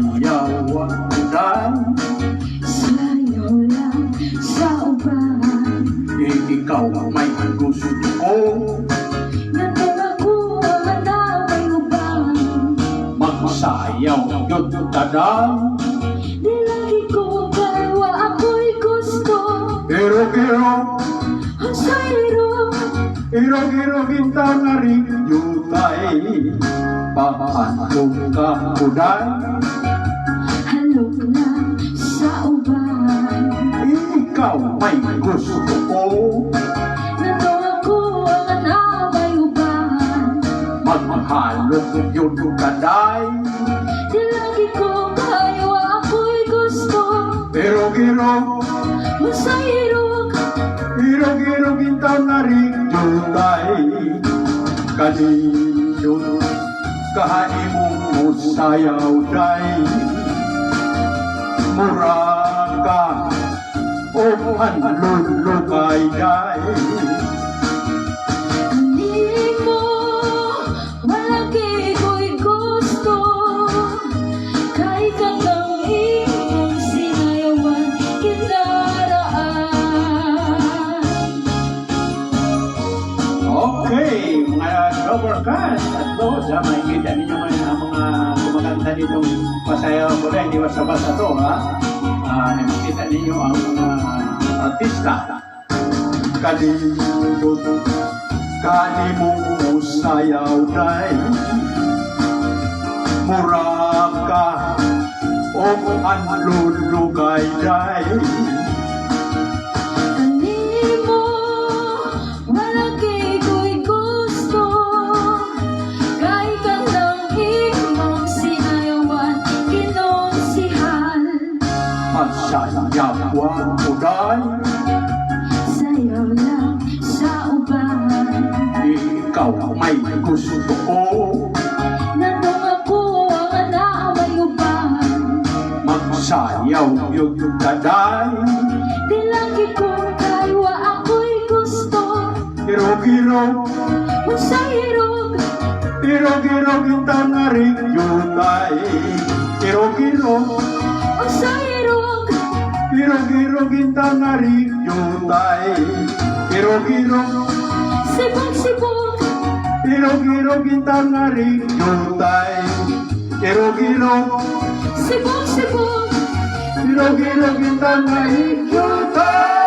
Masayaw ulan, sayaw lang sa uban. ikaw may gusto ko. Nandang ako ang may uban. Magsayaw yun tadan, Di lagi ko kaya ako'y gusto. Iro-iro, Ang sayro, iro-iro kita nga rin yutay. Pahandong ka ulan, halog lang sa uban. ikaw may gusto ko. Nandang ako ang may uban. Maghalong yun taday, Di lagi ko kaya ako'y gusto. Iro-iro, Ang sayro, iro-iro kita nga rin yutay. Kanino kahani mong sayaw day, muraga o hanlulukay day. hindi mo malaki ko'y gusto. Kahit hanggang imong sinayawan kinaraan. Okay, mga Robercast at Lods, makikita ninyo man ang mga kumakanta nitong Masayaw ko rin, hindi basta-basta to, ha? Nakikita ninyo ang mga artista. Kanino sayaw day, muraga o hanlulukay day. Hindi mo malaki ko'y gusto. Kahit hanggang imong sinayawan kinonsihan. Masayaw ulan, Sayaw lang sa uban. ikaw may gusto ko. Nandang ako ang may uban. Magsayaw yung taday, Di lagi ko kaya ako'y gusto. Iro-iro, Ang sayro, iro-iro kita nga rin yutay. Iro-iro, ang sayro, iro-iro kita nga rin yutay. Iro-iro, sibog-sibog, iro-iro kita nga rin yutay. Iro-iro, sibog-sibog. iro-iro kita nga rin yutay.